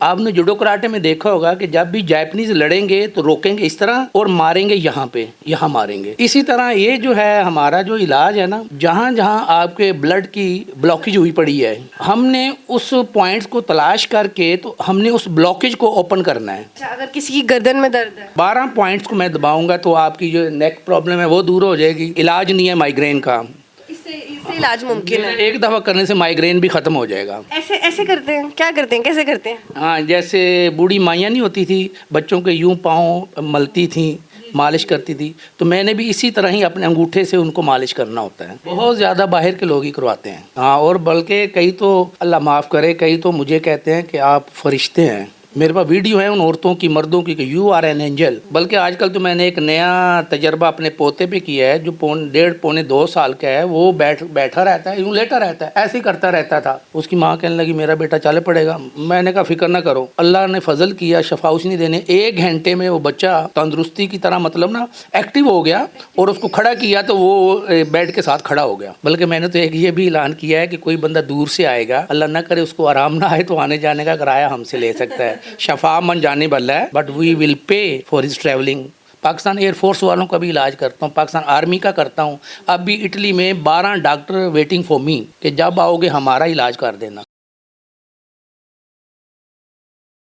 आपने judo karate में देखा होगा कि जब भी जापानीज लड़ेंगे तो रोकेंगे इस तरह और मारेंगे यहाँ पे, यहाँ मारेंगे। इसी तरह ये जो है हमारा जो इलाज है ना, जहाँ जहाँ आपके ब्लड की ब्लॉकेज हुई पड़ी है, हमने उस पॉइंट्स को तलाश करके तो हमने उस ब्लॉकेज को ओपन करना है। अच्छा, अगर किसी की गर्दन में दर्द है 12 पॉइंट्स को मैं दबाऊंगा तो आपकी जो नेक प्रॉब्लम है वो दूर हो जाएगी। इलाज नहीं है माइग्रेन का, इससे इलाज मुमकिन है। एक दफ़ा करने से माइग्रेन भी ख़त्म हो जाएगा। ऐसे ऐसे करते हैं, क्या करते हैं, कैसे करते हैं? हाँ, जैसे बूढ़ी माइयाँ नहीं होती थी, बच्चों के यूं पाँव मलती थी, मालिश करती थी, तो मैंने भी इसी तरह ही अपने अंगूठे से उनको मालिश करना होता है। बहुत ज़्यादा बाहर के लोग ही करवाते हैं। हाँ, और बल्कि कई तो अल्लाह माफ़ करे, कई तो मुझे कहते हैं कि आप फरिश्ते हैं। मेरे पास वीडियो है उन औरतों की, मर्दों की, कि यू आर एन एंजल। बल्कि आजकल तो मैंने एक नया तजर्बा अपने पोते पे किया है, जो पौने 2 साल का है। वो बैठा रहता है, यूँ लेटा रहता है, ऐसे ही करता रहता था। उसकी माँ कहने लगी मेरा बेटा चल पड़ेगा। मैंने कहा फिक्र ना करो, अल्लाह ने फजल किया, शफा उसने देने। 1 घंटे में वो बच्चा तंदुरुस्ती की तरह मतलब ना एक्टिव हो गया, और उसको खड़ा किया तो वो बेड के साथ खड़ा हो गया। बल्कि मैंने तो एक ये भी ऐलान किया है कि कोई बंदा दूर से आएगा, अल्लाह ना करे उसको आराम ना आए, तो आने जाने का किराया हमसे ले सकता है। शफा मन जाने वाला है, but we will pay for his travelling. Pakistan air force वालों का भी इलाज करता हूँ, पाकिस्तान आर्मी का करता हूँ। अब भी इटली में 12 डॉक्टर वेटिंग फॉर मी कि जब आओगे हमारा इलाज कर देना।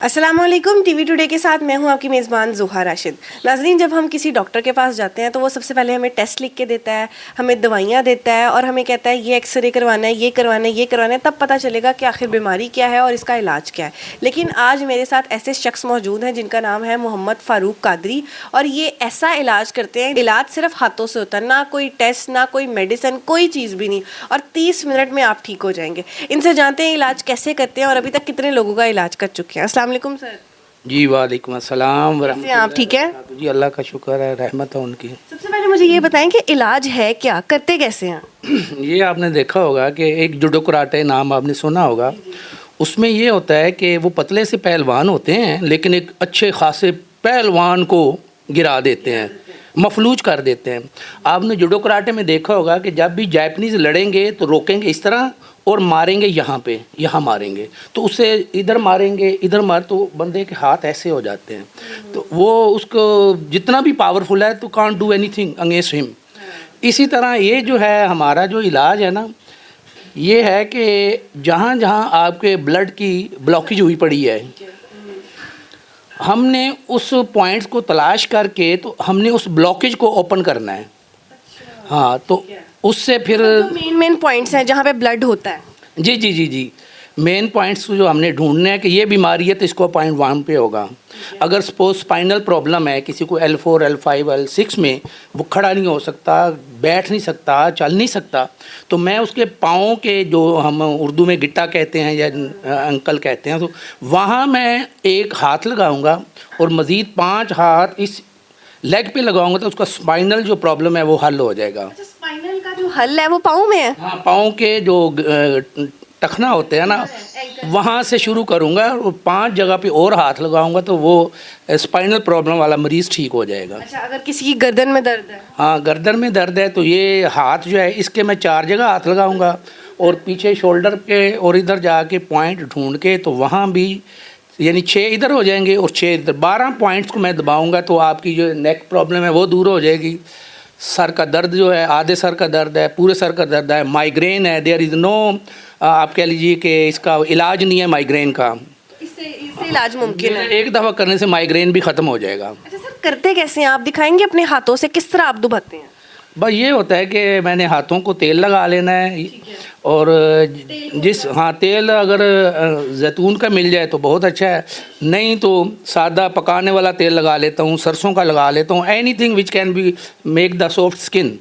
अस्सलाम वालेकुम, टीवी टुडे के साथ मैं हूं आपकी मेज़बान ज़ुहा राशिद। नाज़रीन, जब हम किसी डॉक्टर के पास जाते हैं तो वो सबसे पहले हमें टेस्ट लिख के देता है, हमें दवाइयाँ देता है और हमें कहता है ये एक्सरे करवाना है, ये करवाना है, ये करवाना है। तब पता चलेगा कि आखिर बीमारी क्या है और इसका इलाज क्या है। लेकिन आज मेरे साथ ऐसे शख्स मौजूद हैं जिनका नाम है मोहम्मद फ़ारूक कादरी, और ये ऐसा इलाज करते हैं, इलाज सिर्फ हाथों से होता है, ना कोई टेस्ट, ना कोई मेडिसिन, कोई चीज़ भी नहीं, और 30 मिनट में आप ठीक हो जाएंगे। इनसे जानते हैं इलाज कैसे करते हैं और अभी तक कितने लोगों का इलाज कर चुके हैं। अस्सलाम वालेकुम सर। जी वालेकुम अस्सलाम वरहमतुल्लाह। आप ठीक हैं? जी अल्लाह का शुक्र है, रहमत है उनकी। सबसे पहले मुझे ये बताएं कि इलाज है क्या, करते कैसे हैं? ये आपने देखा होगा कि एक जुडो कराटे नाम आपने सुना होगा। उसमें ये होता है कि वो पतले से पहलवान होते हैं, लेकिन एक अच्छे खासे पहलवान को गिरा देते हैं, मफलूज कर देते हैं। आपने जुडो कराटे में देखा होगा कि जब भी जापानीज लड़ेंगे तो रोकेंगे इस तरह और मारेंगे यहाँ पे, यहाँ मारेंगे, तो उससे इधर मारेंगे, इधर मार, तो बंदे के हाथ ऐसे हो जाते हैं। तो वो उसको जितना भी पावरफुल है तो can't do anything against him. इसी तरह ये जो है हमारा जो इलाज है ना, ये है कि जहाँ जहाँ आपके ब्लड की ब्लॉकेज हुई पड़ी है, हमने उस पॉइंट्स को तलाश करके तो हमने उस ब्लॉकेज को ओपन करना है। हाँ, तो उससे फिर मेन पॉइंट्स हैं जहाँ पे ब्लड होता है। जी जी जी जी, मेन पॉइंट्स जो हमने ढूंढने हैं कि ये बीमारी है तो इसको पॉइंट 1 पे होगा। अगर सपोज स्पाइनल प्रॉब्लम है किसी को, L4 L5 L6 में, वो खड़ा नहीं हो सकता, बैठ नहीं सकता, चल नहीं सकता, तो मैं उसके पाँव के, जो हम उर्दू में गिट्टा कहते हैं या अंकल कहते हैं, तो वहाँ मैं एक हाथ लगाऊंगा और मज़ीद 5 हाथ इस लेग पे लगाऊंगा, तो उसका स्पाइनल जो प्रॉब्लम है वो हल हो जाएगा। अच्छा, स्पाइनल का जो हल है वो पाँव में है? हाँ, पाँव के जो टखना होते हैं ना, वहाँ से शुरू करूँगा और 5 जगह पे और हाथ लगाऊंगा, तो वो स्पाइनल प्रॉब्लम वाला मरीज़ ठीक हो जाएगा। अच्छा, अगर किसी की गर्दन में दर्द है? हाँ, गर्दन में दर्द है तो ये हाथ जो है इसके मैं 4 जगह हाथ लगाऊंगा, और पीछे शोल्डर पे और इधर जाके पॉइंट ढूंढ के, तो वहाँ भी यानी 6 इधर हो जाएंगे और 6 इधर। 12 पॉइंट्स को मैं दबाऊंगा तो आपकी जो नेक प्रॉब्लम है वो दूर हो जाएगी। सर का दर्द जो है, आधे सर का दर्द है, पूरे सर का दर्द है, माइग्रेन है, देयर इज़ नो, आप कह लीजिए कि इसका इलाज नहीं है माइग्रेन का। इससे इलाज मुमकिन है। एक दफ़ा करने से माइग्रेन भी ख़त्म हो जाएगा। अच्छा सर, करते कैसे हैं आप? दिखाएंगे अपने हाथों से किस तरह आप दुभाते हैं? बस ये होता है कि मैंने हाथों को तेल लगा लेना है, और हाँ, तेल अगर जैतून का मिल जाए तो बहुत अच्छा है, नहीं तो सादा पकाने वाला तेल लगा लेता हूँ, सरसों का लगा लेता हूँ, anything which can be make the soft skin,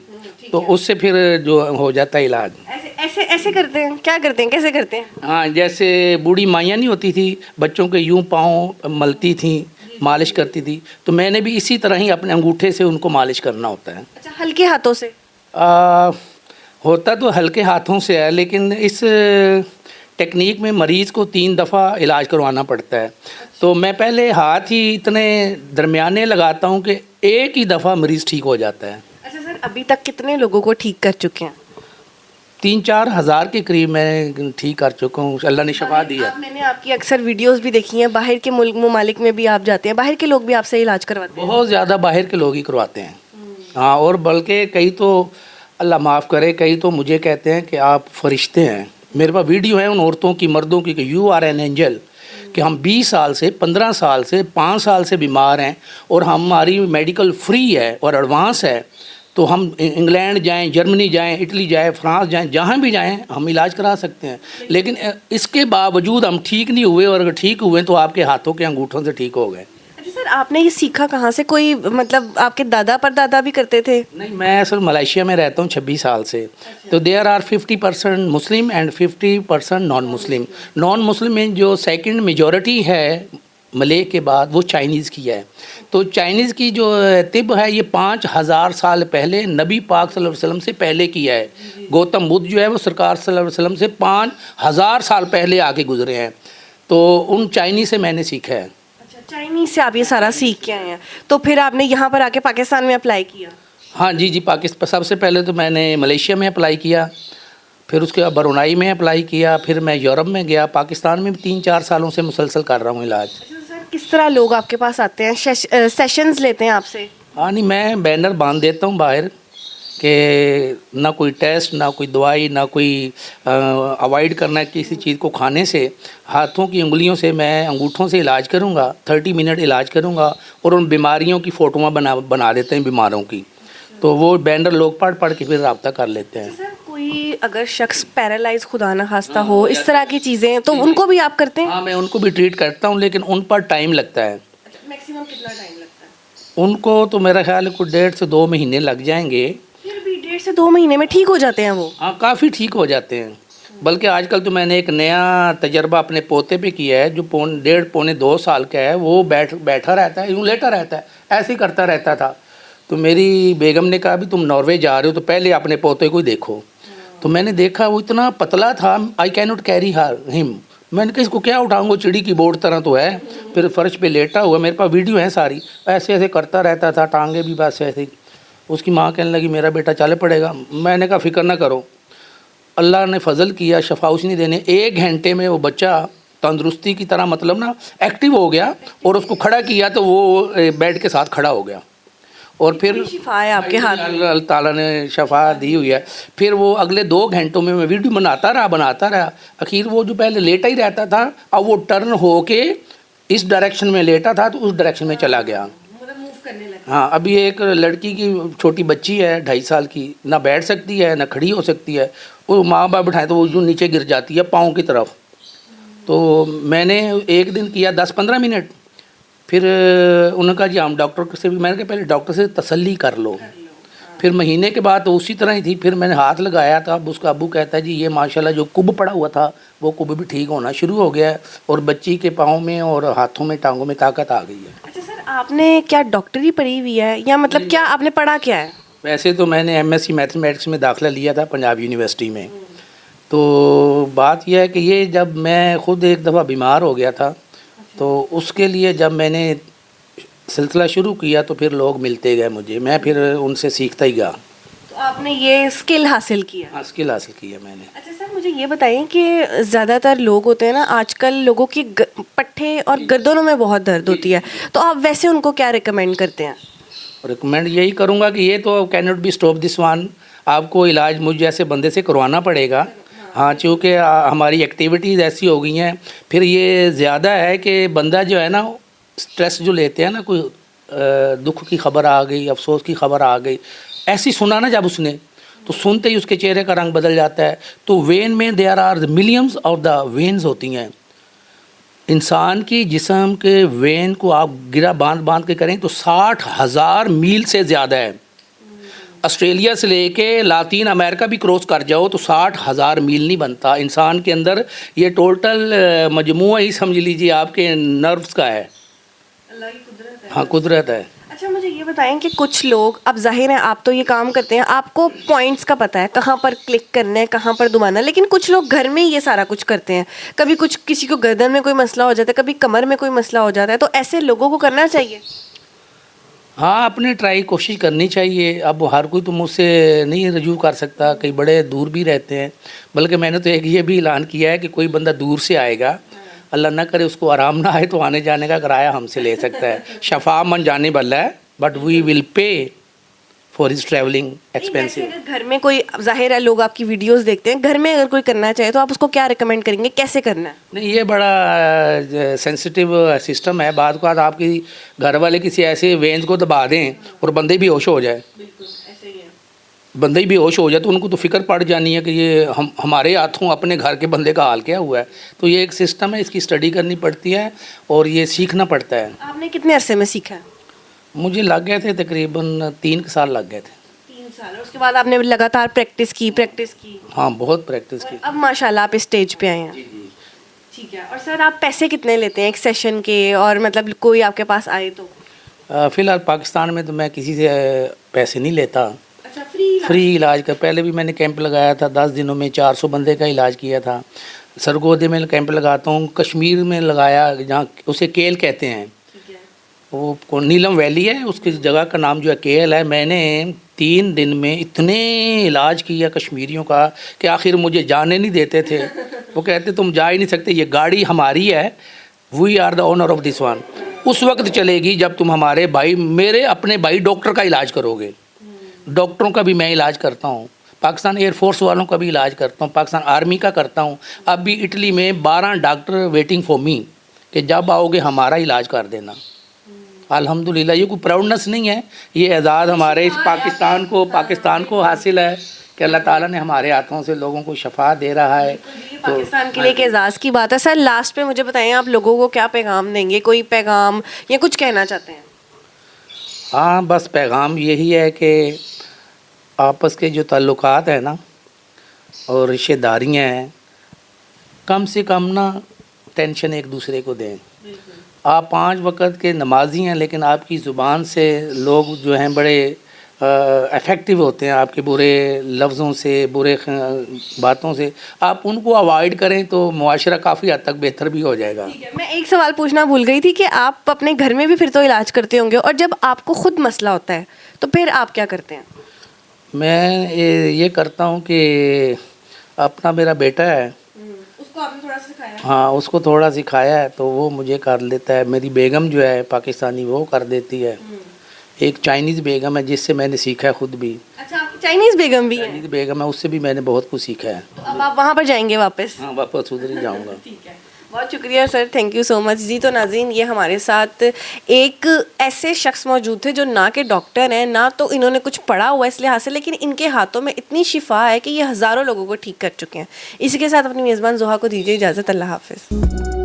तो उससे फिर जो हो जाता है इलाज। ऐसे ऐसे करते हैं, क्या करते हैं, कैसे करते हैं? हाँ, जैसे बूढ़ी माइयाँ नहीं होती थी, बच्चों के यूँ पाँव मलती थी, मालिश करती थी, तो मैंने भी इसी तरह ही अपने अंगूठे से उनको मालिश करना होता है। अच्छा, हल्के हाथों से? होता तो हल्के हाथों से है, लेकिन इस टेक्निक में मरीज़ को 3 दफ़ा इलाज करवाना पड़ता है। तो मैं पहले हाथ ही इतने दरमियाने लगाता हूँ कि एक ही दफ़ा मरीज़ ठीक हो जाता है। अच्छा सर, अभी तक कितने लोगों को ठीक कर चुके हैं? 3-4 हज़ार के करीब मैं ठीक कर चुका हूँ, अल्लाह ने शफा दी है। मैंने आपकी अक्सर वीडियोस भी देखी हैं, बाहर के मुल्क ममालिक में भी आप जाते हैं, बाहर के लोग भी आपसे इलाज करवाते हैं? बहुत ज़्यादा बाहर के लोग ही करवाते हैं। हाँ, और बल्कि कई तो अल्लाह माफ़ करे, कई तो मुझे कहते हैं कि आप फरिश्ते हैं। मेरे पास वीडियो है उन औरतों की, मर्दों की, कि यू आर एन एंजल, कि हम 20 साल से, 15 साल से, 5 साल से बीमार हैं और हमारी मेडिकल फ्री है और एडवांस है, तो हम इंग्लैंड जाएं, जर्मनी जाएं, इटली जाएं, फ्रांस जाएं, जहाँ भी जाएं हम इलाज करा सकते हैं। लेकिन इसके बावजूद हम ठीक नहीं हुए, और अगर ठीक हुए तो आपके हाथों के अंगूठों से ठीक हो गए। अच्छा सर, आपने ये सीखा कहाँ से? कोई मतलब आपके दादा परदादा भी करते थे? नहीं, मैं असल मलेशिया में रहता हूँ 26 साल से। तो there are 50% Muslim and 50% non Muslim. Non Muslim में जो सेकंड मेजॉरिटी है मले के बाद, वो चाइनीज़ की है। तो चाइनीज़ की जो तिब है ये 5000 साल पहले नबी पाक सल्लल्लाहु अलैहि वसल्लम से पहले किया है। गौतम बुद्ध जो है वो सरकार सल्लल्लाहु अलैहि वसल्लम से 5000 साल पहले आके गुजरे हैं। तो उन चाइनीज़ से मैंने सीखा है। अच्छा, चाइनीज से आप ये सारा सीख के आए हैं, तो फिर आपने यहाँ पर आके पाकिस्तान में अप्लाई किया? हाँ जी जी, पाकिस्तान सबसे पहले तो मैंने मलेशिया में अप्लाई किया, फिर उसके बाद ब्रुनाई में अप्लाई किया, फिर मैं यूरोप में गया। पाकिस्तान में 3-4 सालों से मुसलसल कर रहा हूँ इलाज। अच्छा सर, किस तरह लोग आपके पास आते हैं, सेशंस लेते हैं आपसे? हाँ नहीं, मैं बैनर बांध देता हूँ बाहर कि ना कोई टेस्ट, ना कोई दवाई, ना कोई अवॉइड करना है किसी चीज़ को खाने से। हाथों की उंगलियों से, मैं अंगूठों से इलाज करूँगा, 30 मिनट इलाज करूँगा, और उन बीमारियों की फ़ोटोआँ बना देते हैं बीमारों की। तो वो बैनर लोग पढ़ के फिर रब्ता कर लेते हैं। सर, कोई अगर शख्स पैरालाइज खुदा न खास्ता हो, इस तरह की चीज़ें, तो उनको भी आप करते हैं? हाँ, मैं उनको भी ट्रीट करता हूँ, लेकिन उन पर टाइम लगता है। मैक्सिमम कितना टाइम लगता है? उनको तो मेरा ख्याल है कुछ 1.5 से 2 महीने लग जाएंगे। फिर भी 1.5 से 2 महीने में ठीक हो जाते हैं वो? हाँ, काफ़ी ठीक हो जाते हैं। बल्कि आजकल तो मैंने एक नया तजर्बा अपने पोते पे किया है, जो 1.5-2 साल का है। वो बैठा रहता है, यूँ लेटा रहता है, ऐसे ही करता रहता था। तो मेरी बेगम ने कहा भी तुम नॉर्वे जा रहे हो तो पहले अपने पोते को ही देखो। तो मैंने देखा वो इतना पतला था, I can not carry him. मैंने कहा इसको क्या उठाऊंगा, चिड़ी की बोर्ड तरह तो है। फिर फर्श पे लेटा हुआ, मेरे पास वीडियो है सारी, ऐसे ऐसे करता रहता था, टांगे भी बस ऐसे। उसकी माँ कहने लगी मेरा बेटा चल पड़ेगा। मैंने कहा फिक्र ना करो, अल्लाह ने फजल किया, शफा उसने देने। 1 घंटे में वो बच्चा तंदुरुस्ती की तरह, मतलब ना एक्टिव हो गया, और उसको खड़ा किया तो वो बेड के साथ खड़ा हो गया। और फिर शिफा है आपके हाथ में। अल्लाह ताला ने शफा दी हुई है। फिर वो अगले 2 घंटों में मैं वीडियो बनाता रहा। आखिर वो जो पहले लेटा ही रहता था, अब वो टर्न हो के इस डायरेक्शन में लेटा था तो उस डायरेक्शन में चला गया। मतलब मूव करने लगा। हाँ, अभी एक लड़की की छोटी बच्ची है 2.5 साल की, ना बैठ सकती है ना खड़ी हो सकती है। वो माँ बाप बिठाए तो वो यूँ नीचे गिर जाती है पाँव की तरफ। तो मैंने एक दिन किया 10-15 मिनट, फिर उन्होंने कहा जी हम डॉक्टर से भी, मैंने कहा पहले डॉक्टर से तसल्ली कर लो। फिर महीने के बाद तो उसी तरह ही थी। फिर मैंने हाथ लगाया था, अब उसका अब्बू कहता है जी ये माशाल्लाह जो कुब पड़ा हुआ था वो कुब भी ठीक होना शुरू हो गया है, और बच्ची के पाँव में और हाथों में, टांगों में ताकत आ गई है। अच्छा सर, आपने क्या डॉक्टरी पढ़ी हुई है, या मतलब क्या आपने पढ़ा क्या है? वैसे तो मैंने MSc मैथमेटिक्स में दाखिला लिया था पंजाब यूनिवर्सिटी में। तो बात यह है कि ये जब मैं ख़ुद एक दफ़ा बीमार हो गया था, तो उसके लिए जब मैंने सिलसिला शुरू किया तो फिर लोग मिलते गए मुझे, मैं फिर उनसे सीखता ही गया। तो आपने ये स्किल हासिल किया? हाँ, स्किल हासिल किया मैंने। अच्छा सर, मुझे ये बताइए कि ज़्यादातर लोग होते हैं ना आजकल, लोगों की पट्ठे और गर्दनों में बहुत दर्द होती है, तो आप वैसे उनको क्या रिकमेंड करते हैं? रिकमेंड यही करूँगा कि ये तो can not be stop this one, आपको इलाज मुझ जैसे बंदे से करवाना पड़ेगा। हाँ, चूँकि हमारी एक्टिविटीज़ ऐसी हो गई हैं। फिर ये ज़्यादा है कि बंदा जो है ना, स्ट्रेस जो लेते हैं ना, कोई दुख की खबर आ गई, अफसोस की खबर आ गई, ऐसी सुना ना जब उसने, तो सुनते ही उसके चेहरे का रंग बदल जाता है। तो वेन में there are millions of the veins होती हैं। इंसान की जिस्म के वेन को आप गिरा बांध के करें तो 60,000 मील से ज़्यादा है। ऑस्ट्रेलिया से लेके लातीन अमेरिका भी क्रॉस कर जाओ तो 60,000 मील नहीं बनता। इंसान के अंदर ये टोटल मजमुआ ही समझ लीजिए आपके नर्व्स का है। अल्लाह की कुदरत है। हाँ, कुदरत है। अच्छा, मुझे ये बताएं कि कुछ लोग, अब जाहिर है आप तो ये काम करते हैं, आपको पॉइंट्स का पता है कहाँ पर क्लिक करना है, कहाँ पर दबाना, लेकिन कुछ लोग घर में ही ये सारा कुछ करते हैं। कभी कुछ, किसी को गर्दन में कोई मसला हो जाता है, कभी कमर में कोई मसला हो जाता है, तो ऐसे लोगों को करना चाहिए? हाँ, अपने ट्राई कोशिश करनी चाहिए। अब हर कोई तो मुझसे नहीं रजू कर सकता, कई बड़े दूर भी रहते हैं। बल्कि मैंने तो एक ये भी ऐलान किया है कि कोई बंदा दूर से आएगा, अल्लाह ना करे उसको आराम ना आए, तो आने जाने का किराया हमसे ले सकता है। शफा मन जाने वाला है, but we will pay for his travelling expensive. अगर घर में कोई, जाहिर है लोग आपकी वीडियोस देखते हैं, घर में अगर कोई करना चाहे तो आप उसको क्या रिकमेंड करेंगे, कैसे करना है? नहीं, ये बड़ा सेंसिटिव सिस्टम है। बाद को आपकी घर वाले किसी ऐसे वेंस को दबा दें और बंदे भी होश हो जाए, बिल्कुल ऐसे ही है। बंदे ही बेहोश हो जाए, तो उनको तो फिक्र पड़ जानी है कि ये हमारे हाथों अपने घर के बंदे का हाल क्या हुआ है। तो ये एक सिस्टम है, इसकी स्टडी करनी पड़ती है और ये सीखना पड़ता है। आपने कितने अरसे में सीखा है? मुझे लग गए थे तकरीबन 3 साल लग गए थे। 3 साल। और उसके बाद आपने लगातार प्रैक्टिस की। हाँ, बहुत प्रैक्टिस की। अब माशाल्लाह आप इस स्टेज पे आए हैं। ठीक है। और सर आप पैसे कितने लेते हैं एक सेशन के, और मतलब कोई आपके पास आए तो? फ़िलहाल पाकिस्तान में तो मैं किसी से पैसे नहीं लेता, अच्छा, फ्री इलाज का। पहले भी मैंने कैंप लगाया था, 10 दिनों में 400 बंदे का इलाज किया था। सरगोदे में कैंप लगाता हूँ, कश्मीर में लगाया, जहाँ उसे केल कहते हैं, वो नीलम वैली है, उसकी जगह का नाम जो है केल है। मैंने 3 दिन में इतने इलाज किया कश्मीरियों का कि आखिर मुझे जाने नहीं देते थे। वो कहते तुम जा ही नहीं सकते, ये गाड़ी हमारी है, we are the owner of this one. उस वक्त चलेगी जब तुम हमारे भाई, मेरे अपने भाई डॉक्टर का इलाज करोगे। डॉक्टरों का भी मैं इलाज करता हूँ, पाकिस्तान एयरफोर्स वालों का भी इलाज करता हूँ, पाकिस्तान आर्मी का करता हूँ। अब भी इटली में 12 डॉक्टर वेटिंग फॉर मी कि जब आओगे हमारा इलाज कर देना। अल्हम्दुलिल्लाह, ये कोई प्राउडनेस नहीं है, ये एजाज़ हमारे इस पाकिस्तान को हासिल है कि अल्लाह ताला ने हमारे हाथों से लोगों को शफा दे रहा है। पाकिस्तान के लिए एक एजाज़ की बात है। सर लास्ट पे मुझे बताएं, आप लोगों को क्या पैगाम देंगे, कोई पैगाम या कुछ कहना चाहते हैं? हाँ, बस पैगाम यही है कि आपस के जो ताल्लुकात हैं ना और रिश्तेदारियाँ हैं, कम से कम ना टेंशन एक दूसरे को दें। आप 5 वक्त के नमाजी हैं, लेकिन आपकी ज़ुबान से लोग जो हैं बड़े इफ़ेक्टिव होते हैं, आपके बुरे लफ्ज़ों से, बुरे बातों से। आप उनको अवॉइड करें तो मुआशरा काफ़ी हद तक बेहतर भी हो जाएगा। ठीक है। मैं एक सवाल पूछना भूल गई थी कि आप अपने घर में भी फिर तो इलाज करते होंगे, और जब आपको खुद मसला होता है तो फिर आप क्या करते हैं? मैं ये करता हूँ कि अपना मेरा बेटा है, उसको आपने थोड़ा सिखाया? हाँ, उसको थोड़ा सिखाया है तो वो मुझे कर लेता है। मेरी बेगम जो है पाकिस्तानी, वो कर देती है। एक चाइनीज़ बेगम है जिससे मैंने सीखा है खुद भी। अच्छा, आपकी चाइनीज़ बेगम भी है? चाइनीज़ बेगम है, उससे भी मैंने बहुत कुछ सीखा है। तो अब आप वहाँ पर जाएंगे वापस? हाँ, वापस उधर ही जाऊँगा। ठीक है, बहुत शुक्रिया sir, thank you so much जी। तो नाज़रीन, ये हमारे साथ एक ऐसे शख्स मौजूद थे जो ना के डॉक्टर हैं, ना तो इन्होंने कुछ पढ़ा हुआ इस लिहाज से, लेकिन इनके हाथों में इतनी शिफा है कि ये हज़ारों लोगों को ठीक कर चुके हैं। इसी के साथ अपनी मेज़बान ज़ोहा को दीजिए इजाज़त। अल्लाह हाफ़िज़।